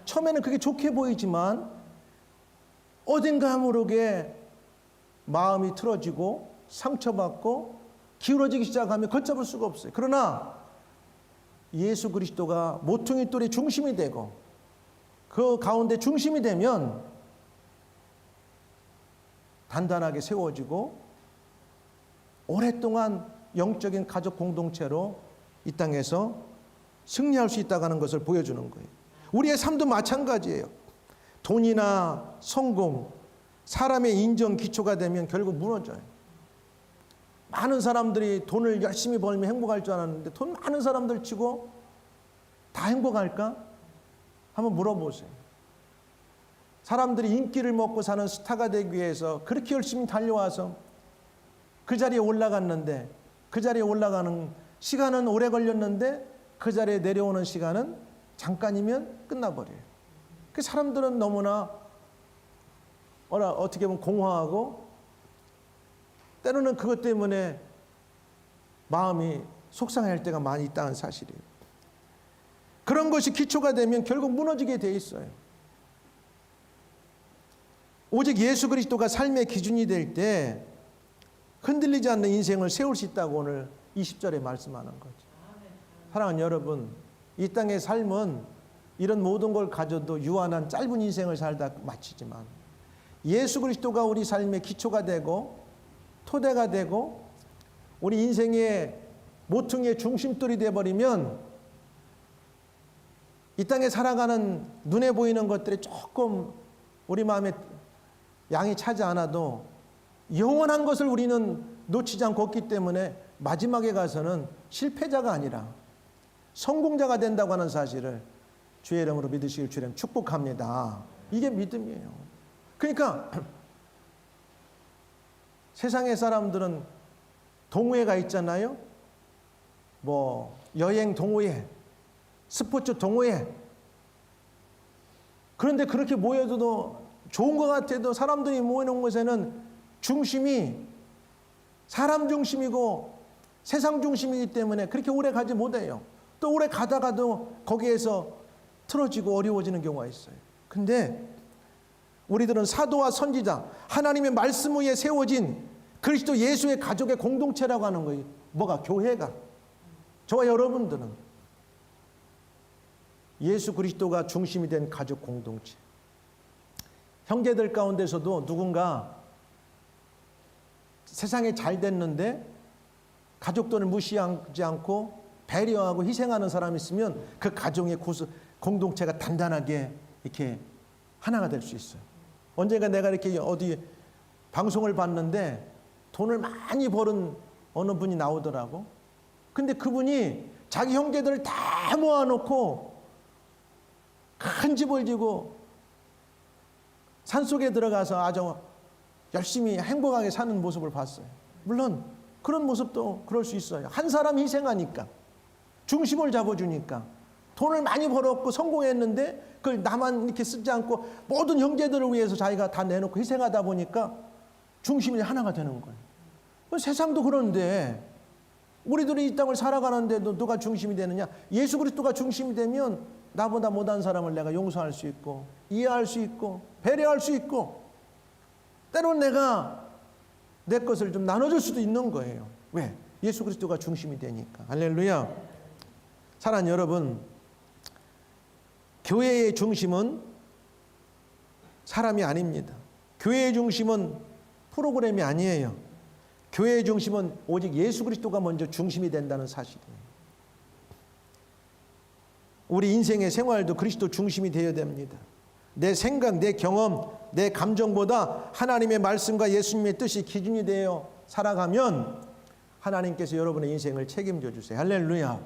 처음에는 그게 좋게 보이지만 어딘가 모르게 마음이 틀어지고 상처받고 기울어지기 시작하면 걷잡을 수가 없어요. 그러나 예수 그리스도가 모퉁이 돌의 중심이 되고 그 가운데 중심이 되면 단단하게 세워지고 오랫동안 영적인 가족 공동체로 이 땅에서 승리할 수 있다는 것을 보여주는 거예요. 우리의 삶도 마찬가지예요. 돈이나 성공, 사람의 인정 기초가 되면 결국 무너져요. 많은 사람들이 돈을 열심히 벌면 행복할 줄 알았는데 돈 많은 사람들 치고 다 행복할까? 한번 물어보세요. 사람들이 인기를 먹고 사는 스타가 되기 위해서 그렇게 열심히 달려와서 그 자리에 올라갔는데 그 자리에 올라가는 시간은 오래 걸렸는데 그 자리에 내려오는 시간은 잠깐이면 끝나버려요. 그 사람들은 너무나 어떻게 보면 공허하고 때로는 그것 때문에 마음이 속상할 때가 많이 있다는 사실이에요. 그런 것이 기초가 되면 결국 무너지게 돼 있어요. 오직 예수 그리스도가 삶의 기준이 될 때 흔들리지 않는 인생을 세울 수 있다고 오늘 20절에 말씀하는 거죠. 사랑하는 여러분, 이 땅의 삶은 이런 모든 걸 가져도 유한한 짧은 인생을 살다 마치지만 예수 그리스도가 우리 삶의 기초가 되고 토대가 되고 우리 인생의 모퉁이의 중심돌이 되어버리면 이 땅에 살아가는 눈에 보이는 것들이 조금 우리 마음에 양이 차지 않아도 영원한 것을 우리는 놓치지 않고 없기 때문에 마지막에 가서는 실패자가 아니라 성공자가 된다고 하는 사실을 주의 이름으로 믿으시길 주님 축복합니다. 이게 믿음이에요. 그러니까 세상의 사람들은 동호회가 있잖아요. 뭐 여행 동호회, 스포츠 동호회. 그런데 그렇게 모여도 좋은 것 같아도 사람들이 모이는 곳에는 중심이 사람 중심이고 세상 중심이기 때문에 그렇게 오래 가지 못해요. 또 오래 가다가도 거기에서 틀어지고 어려워지는 경우가 있어요. 근데 우리들은 사도와 선지자, 하나님의 말씀 위에 세워진 그리스도 예수의 가족의 공동체라고 하는 거예요. 뭐가? 교회가. 저와 여러분들은 예수 그리스도가 중심이 된 가족 공동체. 형제들 가운데서도 누군가 세상에 잘 됐는데 가족들을 무시하지 않고 배려하고 희생하는 사람이 있으면 그 가정의 공동체가 단단하게 이렇게 하나가 될 수 있어요. 언젠가 내가 이렇게 어디 방송을 봤는데 돈을 많이 벌은 어느 분이 나오더라고. 근데 그분이 자기 형제들을 다 모아놓고 큰 집을 지고 산속에 들어가서 아주 열심히 행복하게 사는 모습을 봤어요. 물론 그런 모습도 그럴 수 있어요. 한 사람 희생하니까, 중심을 잡아주니까, 돈을 많이 벌었고 성공했는데 그걸 나만 이렇게 쓰지 않고 모든 형제들을 위해서 자기가 다 내놓고 희생하다 보니까 중심이 하나가 되는 거예요. 세상도 그런데 우리들이 이 땅을 살아가는데도 누가 중심이 되느냐? 예수 그리스도가 중심이 되면 나보다 못한 사람을 내가 용서할 수 있고 이해할 수 있고 배려할 수 있고 때로는 내가 내 것을 좀 나눠줄 수도 있는 거예요. 왜? 예수 그리스도가 중심이 되니까. 할렐루야. 사랑하는 여러분, 교회의 중심은 사람이 아닙니다. 교회의 중심은 프로그램이 아니에요. 교회의 중심은 오직 예수 그리스도가 먼저 중심이 된다는 사실이에요. 우리 인생의 생활도 그리스도 중심이 되어야 됩니다. 내 생각, 내 경험, 내 감정보다 하나님의 말씀과 예수님의 뜻이 기준이 되어 살아가면 하나님께서 여러분의 인생을 책임져 주세요. 할렐루야.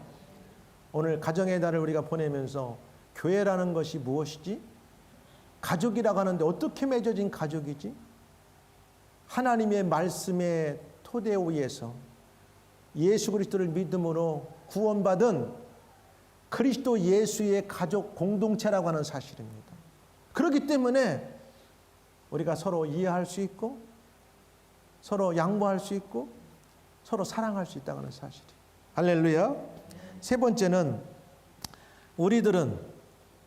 오늘 가정의 달을 우리가 보내면서 교회라는 것이 무엇이지? 가족이라고 하는데 어떻게 맺어진 가족이지? 하나님의 말씀의 토대 위에서 예수 그리스도를 믿음으로 구원받은 그리스도 예수의 가족 공동체라고 하는 사실입니다. 그렇기 때문에 우리가 서로 이해할 수 있고 서로 양보할 수 있고 서로 사랑할 수 있다는 사실이에요. 할렐루야. 세 번째는 우리들은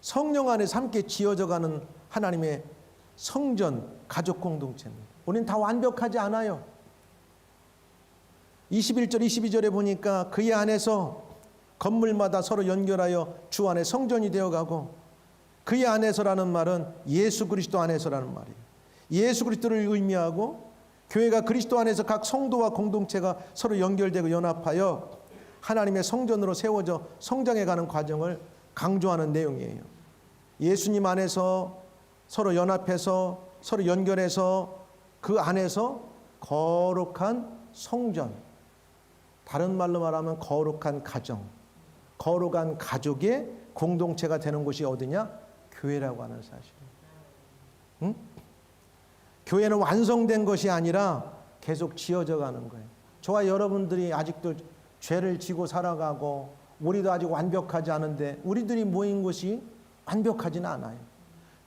성령 안에서 함께 지어져가는 하나님의 성전 가족 공동체입니다. 우리는 다 완벽하지 않아요. 21절 22절에 보니까 그의 안에서 건물마다 서로 연결하여 주 안에 성전이 되어가고, 그의 안에서라는 말은 예수 그리스도 안에서라는 말이에요. 예수 그리스도를 의미하고 교회가 그리스도 안에서 각 성도와 공동체가 서로 연결되고 연합하여 하나님의 성전으로 세워져 성장해가는 과정을 강조하는 내용이에요. 예수님 안에서 서로 연합해서 서로 연결해서 그 안에서 거룩한 성전, 다른 말로 말하면 거룩한 가정, 거룩한 가족의 공동체가 되는 곳이 어디냐? 교회라고 하는 사실. 응? 교회는 완성된 것이 아니라 계속 지어져 가는 거예요. 저와 여러분들이 아직도 죄를 지고 살아가고 우리도 아직 완벽하지 않은데 우리들이 모인 곳이 완벽하지는 않아요.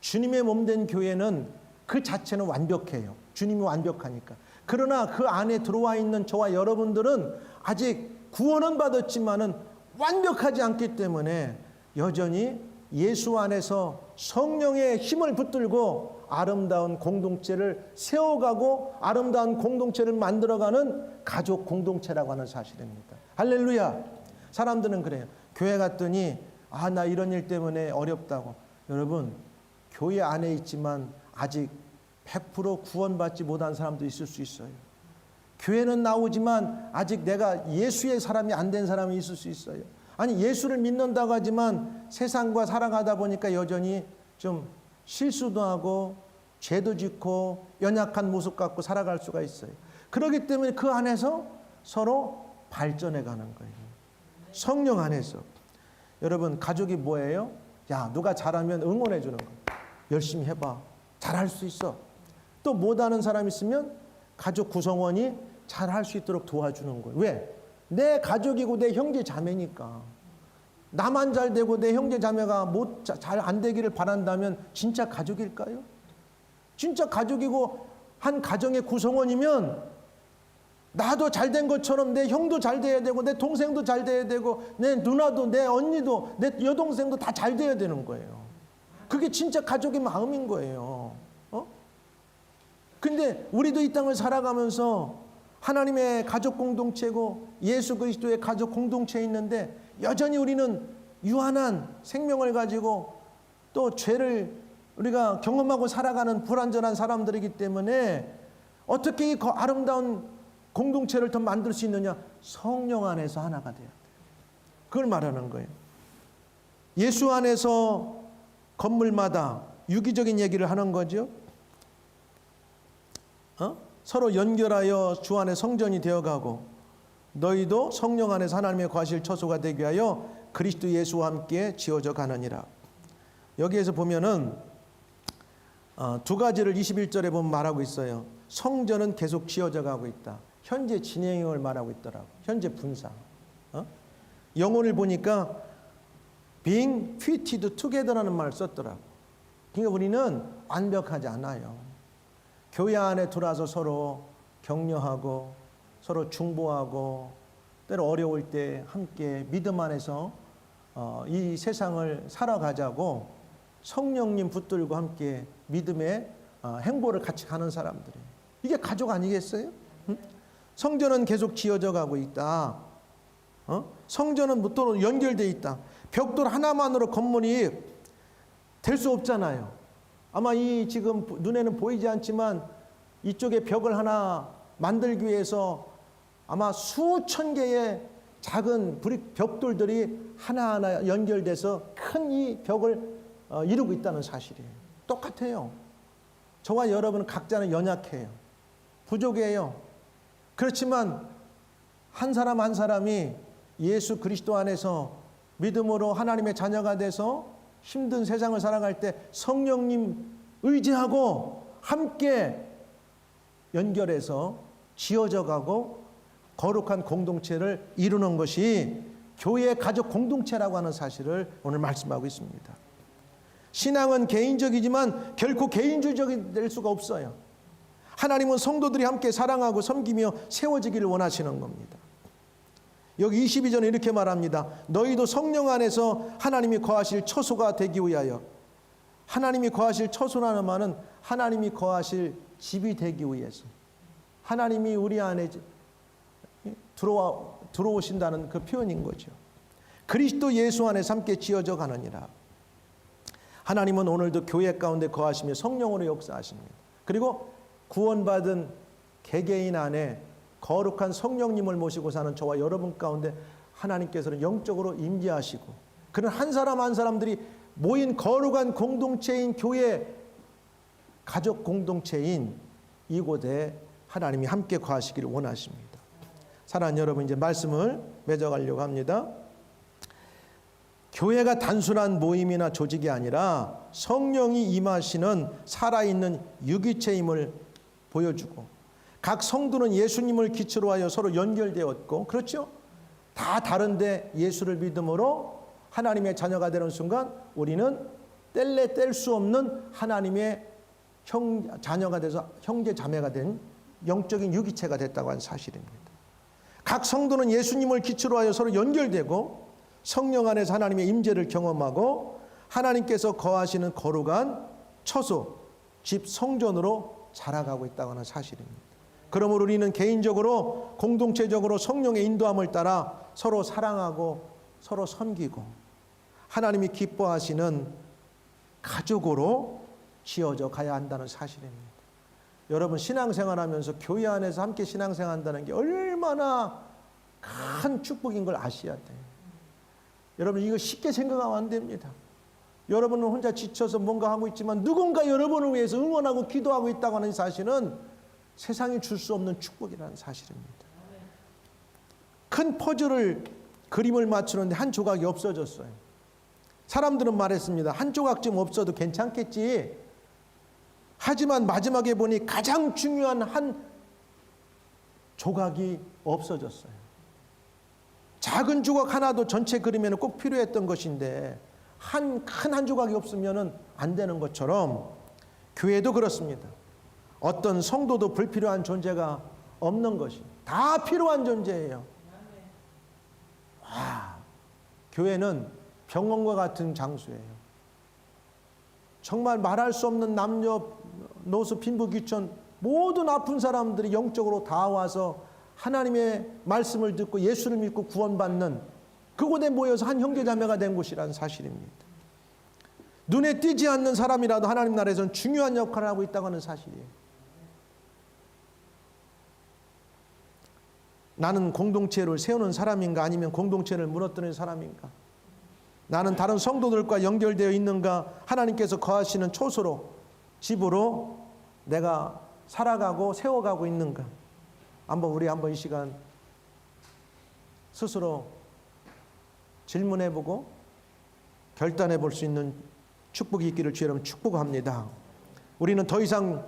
주님의 몸된 교회는 그 자체는 완벽해요. 주님이 완벽하니까. 그러나 그 안에 들어와 있는 저와 여러분들은 아직 구원은 받았지만은 완벽하지 않기 때문에 여전히 예수 안에서 성령의 힘을 붙들고 아름다운 공동체를 세워가고 아름다운 공동체를 만들어가는 가족 공동체라고 하는 사실입니다. 할렐루야. 사람들은 그래요. 교회 갔더니 나 이런 일 때문에 어렵다고. 여러분, 교회 안에 있지만 아직 100% 구원받지 못한 사람도 있을 수 있어요. 교회는 나오지만 아직 내가 예수의 사람이 안 된 사람이 있을 수 있어요. 아니, 예수를 믿는다고 하지만 세상과 살아가다 보니까 여전히 좀 실수도 하고 죄도 짓고 연약한 모습 갖고 살아갈 수가 있어요. 그렇기 때문에 그 안에서 서로 발전해 가는 거예요. 성령 안에서. 여러분, 가족이 뭐예요? 야, 누가 잘하면 응원해 주는 거예요. 열심히 해봐. 잘할 수 있어. 또 못하는 사람 있으면 가족 구성원이 잘할 수 있도록 도와주는 거예요. 왜? 내 가족이고 내 형제 자매니까. 나만 잘 되고 내 형제 자매가 잘 안 되기를 바란다면 진짜 가족일까요? 진짜 가족이고 한 가정의 구성원이면 나도 잘 된 것처럼 내 형도 잘 돼야 되고 내 동생도 잘 돼야 되고 내 누나도 내 언니도 내 여동생도 다 잘 돼야 되는 거예요. 그게 진짜 가족의 마음인 거예요. 근데 우리도 이 땅을 살아가면서 하나님의 가족 공동체고 예수 그리스도의 가족 공동체에 있는데 여전히 우리는 유한한 생명을 가지고 또 죄를 우리가 경험하고 살아가는 불완전한 사람들이기 때문에 어떻게 이 아름다운 공동체를 더 만들 수 있느냐? 성령 안에서 하나가 돼야 돼요. 그걸 말하는 거예요. 예수 안에서 건물마다 유기적인 얘기를 하는 거죠. 서로 연결하여 주 안에 성전이 되어가고 너희도 성령 안에서 하나님의 거하실 처소가 되게 하여 그리스도 예수와 함께 지어져 가느니라. 여기에서 보면은 두 가지를 21절에 보면 말하고 있어요. 성전은 계속 지어져 가고 있다. 현재 진행을 말하고 있더라고. 현재 분상. 영혼을 보니까 being fitted together라는 말을 썼더라고. 그러니까 우리는 완벽하지 않아요. 교회 안에 들어와서 서로 격려하고 서로 중보하고 때로 어려울 때 함께 믿음 안에서 이 세상을 살아가자고 성령님 붙들고 함께 믿음의 행보를 같이 가는 사람들이에요. 이게 가족 아니겠어요? 성전은 계속 지어져 가고 있다. 성전은 또 연결되어 있다. 벽돌 하나만으로 건물이 될 수 없잖아요. 아마 이 지금 눈에는 보이지 않지만 이쪽에 벽을 하나 만들기 위해서 아마 수천 개의 작은 벽돌들이 하나하나 연결돼서 큰 이 벽을 이루고 있다는 사실이에요. 똑같아요. 저와 여러분은 각자는 연약해요. 부족해요. 그렇지만 한 사람 한 사람이 예수 그리스도 안에서 믿음으로 하나님의 자녀가 돼서 힘든 세상을 살아갈 때 성령님 의지하고 함께 연결해서 지어져 가고 거룩한 공동체를 이루는 것이 교회의 가족 공동체라고 하는 사실을 오늘 말씀하고 있습니다. 신앙은 개인적이지만 결코 개인주의적이 될 수가 없어요. 하나님은 성도들이 함께 사랑하고 섬기며 세워지기를 원하시는 겁니다. 여기 22절에 이렇게 말합니다. 너희도 성령 안에서 하나님이 거하실 처소가 되기 위하여. 하나님이 거하실 처소라는 말은 하나님이 거하실 집이 되기 위해서. 하나님이 우리 안에 들어오신다는 그 표현인 거죠. 그리스도 예수 안에서 함께 지어져 가느니라. 하나님은 오늘도 교회 가운데 거하시며 성령으로 역사하십니다. 그리고 구원받은 개개인 안에 거룩한 성령님을 모시고 사는 저와 여러분 가운데 하나님께서는 영적으로 임재하시고, 그런 한 사람 한 사람들이 모인 거룩한 공동체인 교회, 가족 공동체인 이곳에 하나님이 함께 거하시기를 원하십니다. 사랑하는 여러분, 이제 말씀을 맺어가려고 합니다. 교회가 단순한 모임이나 조직이 아니라 성령이 임하시는 살아있는 유기체임을 보여주고, 각 성도는 예수님을 기초로 하여 서로 연결되었고, 그렇죠? 다 다른데 예수를 믿음으로 하나님의 자녀가 되는 순간 우리는 뗄래 뗄 수 없는 하나님의 자녀가 돼서 형제 자매가 된 영적인 유기체가 됐다고 하는 사실입니다. 각 성도는 예수님을 기초로 하여 서로 연결되고 성령 안에서 하나님의 임재를 경험하고 하나님께서 거하시는 거룩한 처소, 집 성전으로 자라가고 있다고 하는 사실입니다. 그러므로 우리는 개인적으로 공동체적으로 성령의 인도함을 따라 서로 사랑하고 서로 섬기고 하나님이 기뻐하시는 가족으로 지어져 가야 한다는 사실입니다. 여러분, 신앙생활하면서 교회 안에서 함께 신앙생활한다는 게 얼마나 큰 축복인 걸 아셔야 돼요. 여러분, 이거 쉽게 생각하면 안 됩니다. 여러분은 혼자 지쳐서 뭔가 하고 있지만 누군가 여러분을 위해서 응원하고 기도하고 있다고 하는 사실은 세상이 줄 수 없는 축복이라는 사실입니다. 큰 퍼즐을 그림을 맞추는데 한 조각이 없어졌어요. 사람들은 말했습니다. 한 조각쯤 없어도 괜찮겠지. 하지만 마지막에 보니 가장 중요한 한 조각이 없어졌어요. 작은 조각 하나도 전체 그림에는 꼭 필요했던 것인데 큰 한 조각이 없으면 안 되는 것처럼 교회도 그렇습니다. 어떤 성도도 불필요한 존재가 없는 것이 다 필요한 존재예요. 교회는 병원과 같은 장소예요. 정말 말할 수 없는 남녀, 노소, 빈부, 귀천 모든 아픈 사람들이 영적으로 다 와서 하나님의 말씀을 듣고 예수를 믿고 구원받는 그곳에 모여서 한 형제자매가 된 곳이라는 사실입니다. 눈에 띄지 않는 사람이라도 하나님 나라에서는 중요한 역할을 하고 있다고 하는 사실이에요. 나는 공동체를 세우는 사람인가 아니면 공동체를 무너뜨리는 사람인가? 나는 다른 성도들과 연결되어 있는가? 하나님께서 거하시는 초소로, 집으로 내가 살아가고 세워가고 있는가? 우리 한번 이 시간 스스로 질문해보고 결단해 볼 수 있는 축복이 있기를 주의 이름으로 축복합니다. 우리는 더 이상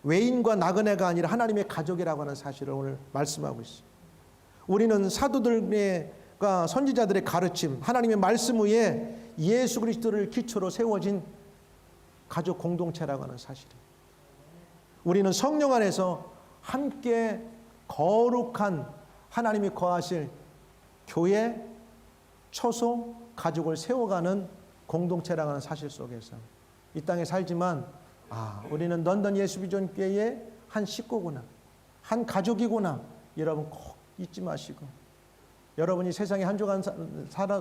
외인과 나그네가 아니라 하나님의 가족이라고 하는 사실을 오늘 말씀하고 있습니다. 우리는 사도들과 선지자들의 가르침, 하나님의 말씀 위에 예수 그리스도를 기초로 세워진 가족 공동체라고 하는 사실입니다. 우리는 성령 안에서 함께 거룩한 하나님이 거하실 교회, 처소, 가족을 세워가는 공동체라고 하는 사실 속에서 이 땅에 살지만 우리는 런던 예수비전교회의 한 식구구나, 한 가족이구나. 여러분 꼭 잊지 마시고, 여러분이 세상에 한 주간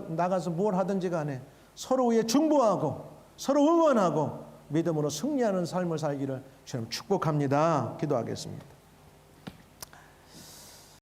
나가서 뭘 하든지 간에 서로 위에 중보하고 서로 응원하고 믿음으로 승리하는 삶을 살기를 주님 축복합니다. 기도하겠습니다.